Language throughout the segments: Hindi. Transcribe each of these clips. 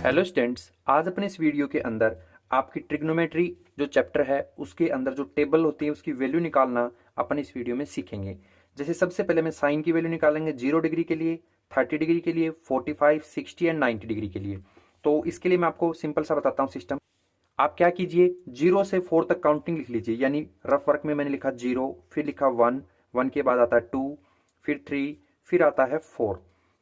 हेलो स्टूडेंट्स, आज अपने इस वीडियो के अंदर आपकी ट्रिग्नोमेट्री जो चैप्टर है उसके अंदर जो टेबल होती है उसकी वैल्यू निकालना अपन इस वीडियो में सीखेंगे। जैसे सबसे पहले मैं साइन की वैल्यू निकालेंगे 0 डिग्री के लिए, 30 डिग्री के लिए, 45, 60 एंड 90 डिग्री के लिए। तो इसके लिए मैं आपको सिंपल सा बताता हूँ सिस्टम। आप क्या कीजिए, 0 से 4 तक काउंटिंग लिख लीजिए। यानी रफ वर्क में मैंने लिखा 0, फिर लिखा 1, 1 के बाद आता है 2, फिर 3, फिर आता है 4।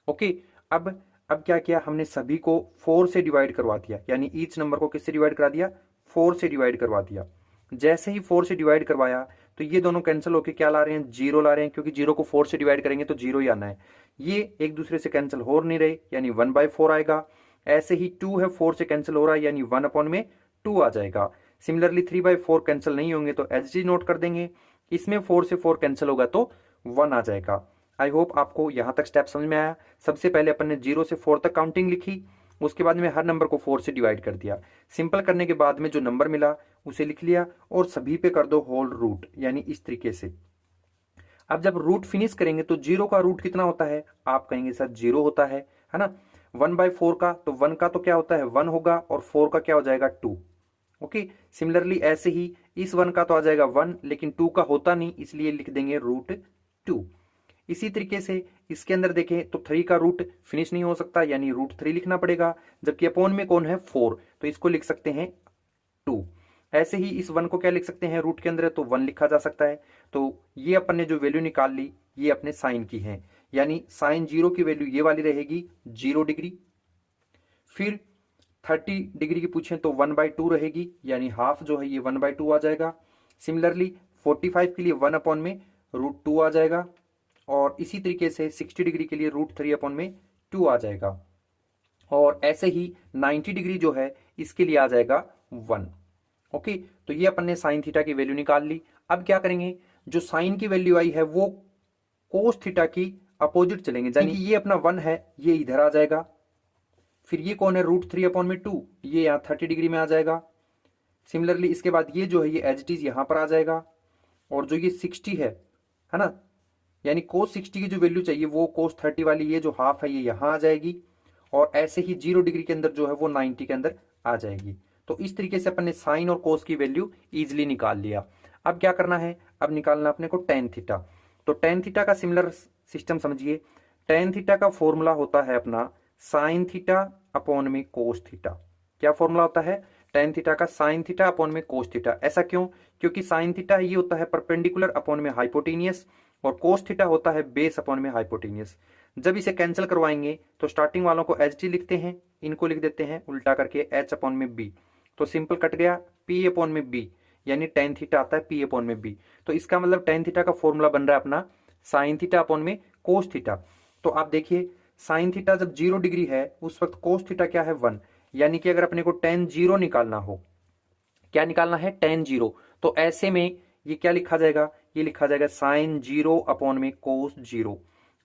ओके। अब क्या किया, हमने सभी को 4 से डिवाइड करवा दिया। यानी ईच नंबर को किससे डिवाइड करा दिया, 4 से डिवाइड करवा दिया। जैसे ही 4 से डिवाइड करवाया तो ये दोनों कैंसिल होके क्या ला रहे हैं, 0 ला रहे हैं, क्योंकि 0 को 4 से डिवाइड करेंगे तो 0 ही आना है। ये एक दूसरे से कैंसिल हो नहीं रहे, यानी 1/4 आएगा। ऐसे ही 2 है, 4 से कैंसिल हो रहा है, यानी 1 अपॉन में 2 आ जाएगा। सिमिलरली 3/4 कैंसिल नहीं होंगे तो एच डी नोट कर देंगे। इसमें 4 से 4 कैंसिल होगा तो 1 आ जाएगा। आई होप आपको यहां तक स्टेप समझ में आया। सबसे पहले अपन ने 0 से 4 तक काउंटिंग लिखी, उसके बाद में हर नंबर को 4 से डिवाइड कर दिया। सिंपल करने के बाद में जो नंबर मिला उसे लिख लिया और सभी पे कर दो होल रूट, यानी इस तरीके से। अब जब रूट फिनिश करेंगे तो 0 का रूट कितना होता है, आप कहेंगे सर 0 होता है ना। 1/4 का तो 1 का तो क्या होता है 1 होगा, और 4 का क्या हो जाएगा 2। ओके। सिमिलरली ऐसे ही इस 1 का तो आ जाएगा 1, लेकिन 2 का होता नहीं, इसलिए लिख देंगे √2। इसी तरीके से इसके अंदर देखें तो 3 का रूट फिनिश नहीं हो सकता, यानी √3 लिखना पड़ेगा। जबकि अपॉन में कौन है 4, तो इसको लिख सकते हैं 2। ऐसे ही इस 1 को क्या लिख सकते हैं, रूट के अंदर है तो 1 लिखा जा सकता है। तो ये अपन ने जो वैल्यू निकाल ली ये अपने साइन की है। यानी साइन 0 की वैल्यू ये वाली रहेगी 0 डिग्री। फिर 30 डिग्री की पूछें तो 1/2 रहेगी, यानी हाफ जो है ये 1/2 आ जाएगा। सिमिलरली 45 के लिए 1 अपॉन में √2 आ जाएगा, और इसी तरीके से 60 डिग्री के लिए √3 अपॉन में 2 आ जाएगा। और ऐसे ही 90 डिग्री जो है इसके लिए आ जाएगा 1। ओके। तो ये अपन ने साइन थीटा की वैल्यू निकाल ली। अब क्या करेंगे, जो साइन की वैल्यू आई है वो कोस थीटा की अपोजिट चलेंगे, यानी कि ये अपना 1 है ये इधर आ जाएगा। फिर ये कौन है √3 अपॉन में 2, ये यहाँ 30 डिग्री में आ जाएगा। सिमिलरली इसके बाद ये जो है ये एज इट इज यहां पर आ जाएगा। और जो ये 60 है ना, यानी कोस 60 की जो वैल्यू चाहिए वो कोस 30 वाली ये जो हाफ है ये यहां आ जाएगी। और ऐसे ही 0 डिग्री के अंदर जो है वो 90 के अंदर आ जाएगी। तो इस तरीके से अपन ने साइन और कोस की वैल्यू इजिली निकाल लिया। अब क्या करना है, अब निकालना अपने को टेन थीटा। तो टेन थीटा का सिमिलर सिस्टम समझिए। टेन थीटा का फॉर्मूला होता है अपना साइन थीटा अपॉन में कोस थीटा। क्या फॉर्मूला होता है, टेन थीटा का साइन थीटा अपॉन में कोस थीटा। ऐसा क्यों, क्योंकि साइन थीटा ये होता है परपेंडिकुलर अपॉन में हाइपोटेनियस, और कोस थीटा होता है बेस अपॉन में हाइपोटेनियस। जब इसे कैंसिल करवाएंगे तो स्टार्टिंग वालों को एच टी लिखते हैं, इनको लिख देते हैं उल्टा करके एच अपॉन में बी। तो सिंपल कट गया, पी अपॉन में बी, यानी टेन थीटा आता है पी अपॉन में बी। तो इसका मतलब टेन थीटा का फॉर्मूला बन रहा है अपना साइन थीटा अपॉन में कोस थीटा। तो आप देखिए साइन थीटा जब 0 डिग्री है उस वक्त कोस थीटा क्या है 1। यानी कि अगर अपने को टेन 0 निकालना हो, क्या निकालना है टेन 0, तो ऐसे में ये क्या लिखा जाएगा, ये लिखा जाएगा साइन 0 अपॉन में कोस 0।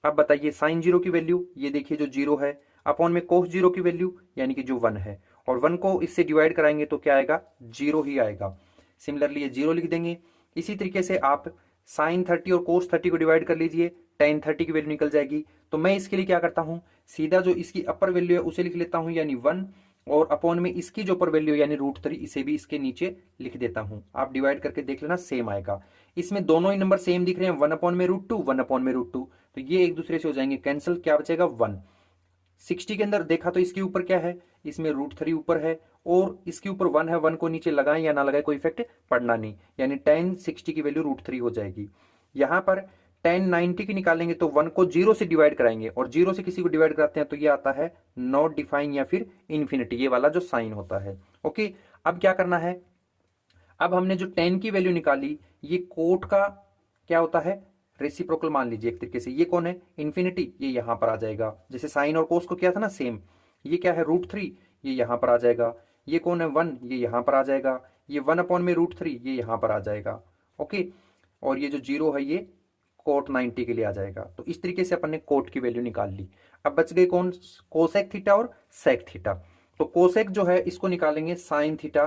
अब बताइए साइन 0 की वैल्यू ये देखिए जो 0 है, अपॉन में कोस 0 की वैल्यू यानी कि जो 1 है, और 1 को इससे डिवाइड कराएंगे तो क्या आएगा 0 ही आएगा। सिमिलरली ये 0 लिख देंगे। इसी तरीके से आप साइन 30 और कोस 30 को डिवाइड कर लीजिए, टेन 30 की वैल्यू निकल जाएगी। तो मैं इसके लिए क्या करता हूं, सीधा जो इसकी अपर वैल्यू है उसे लिख लेता हूं, यानी 1, और अपॉन में इसकी जो अपर वैल्यू यानी √3 इसे भी इसके नीचे लिख देता हूं। आप डिवाइड करके देख लेना सेम आएगा। इसमें दोनों ही नंबर सेम दिख रहे हैं, 1 अपॉन में √2, 1 अपॉन में √2, तो ये एक दूसरे से हो जाएंगे कैंसिल, क्या बचेगा 1। 60 के अंदर देखा तो इसके ऊपर क्या है, इसमें √3 ऊपर है और इसके ऊपर 1 है, 1 को नीचे लगाएं या ना लगाएं कोई इफेक्ट पड़ना नहीं, यानी टेन 60 की वैल्यू √3 हो जाएगी। यहां पर टेन 90 की निकालेंगे तो 1 को 0 से डिवाइड कराएंगे, और 0 से किसी को डिवाइड कराते हैं तो ये आता है नॉट डिफाइन या फिर इन्फिनिटी, ये वाला जो साइन होता है। ओके। अब क्या करना है, अब हमने जो 10 की वैल्यू निकाली ये कोट का क्या होता है रेसिप्रोकल मान लीजिए एक तरीके से। ये कौन है इन्फिनिटी, ये यहां पर आ जाएगा। जैसे साइन और कोस को किया था ना सेम, ये क्या है √3, ये यहां पर आ जाएगा। ये कौन है 1, ये यहां पर आ जाएगा। ये 1 अपॉन में √3 ये यहां पर आ जाएगा। ओके। और ये जो 0 है ये कोट 90 के लिए आ जाएगा। तो इस तरीके से अपन ने कोट की वैल्यू निकाल ली। अब बच गए कौन, कोसेक थीटा और सेक थीटा। तो कोसेक जो है इसको निकालेंगे साइन थीटा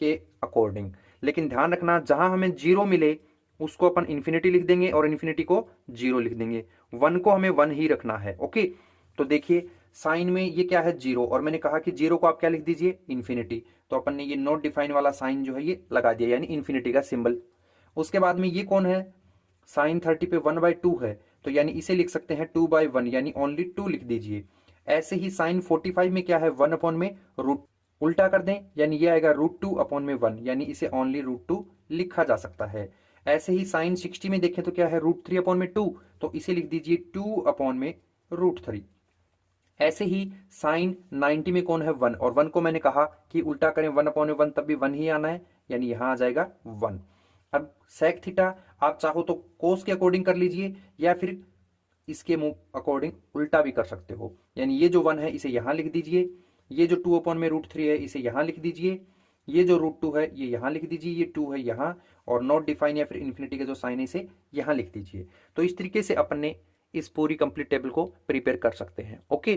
के अकॉर्डिंग, लेकिन ध्यान रखना जहां हमें 0 मिले उसको अपन इन्फिनिटी लिख देंगे और इन्फिनिटी को 0 लिख देंगे। 1 को हमें 1 ही रखना है। ओके। तो देखिए साइन में ये क्या है, जीरो, और मैंने कहा कि जीरो को आप क्या लिख दीजिए, इन्फिनिटी। तो अपन ने ये नॉट डिफाइन वाला साइन जो है ये लगा दिया, यानी इन्फिनिटी का सिंबल। उसके बाद में ये कौन है, साइन 30 पे 1/2 है, तो यानी इसे लिख सकते हैं 2/1, यानी ओनली 2 लिख दीजिए। ऐसे ही साइन 45 में क्या है, 1 में रूट, उल्टा कर दें यानी ये आएगा √2/1, यानी इसे ओनली √2 लिखा जा सकता है। ऐसे ही साइन 60 में देखें तो क्या है, √3/2, तो इसे लिख दीजिए 2/√3। ऐसे ही साइन 90 में कौन है, 1, और 1 को मैंने कहा कि उल्टा करें 1/1 तब भी 1 ही आना है, यानी यहां आ जाएगा 1। अब सेक थीटा आप चाहो तो कोस के अकॉर्डिंग कर लीजिए, या फिर इसके अकॉर्डिंग उल्टा भी कर सकते हो, यानी ये जो 1 है इसे यहां लिख दीजिए, ये जो 2/√3 है इसे यहां लिख दीजिए, ये जो √2 है ये यहां लिख दीजिए, ये 2 है यहां, और नॉट डिफाइन या फिर इन्फिनिटी का जो साइन है इसे यहां लिख दीजिए। तो इस तरीके से अपन ने इस पूरी कंप्लीट टेबल को प्रिपेयर कर सकते हैं। ओके।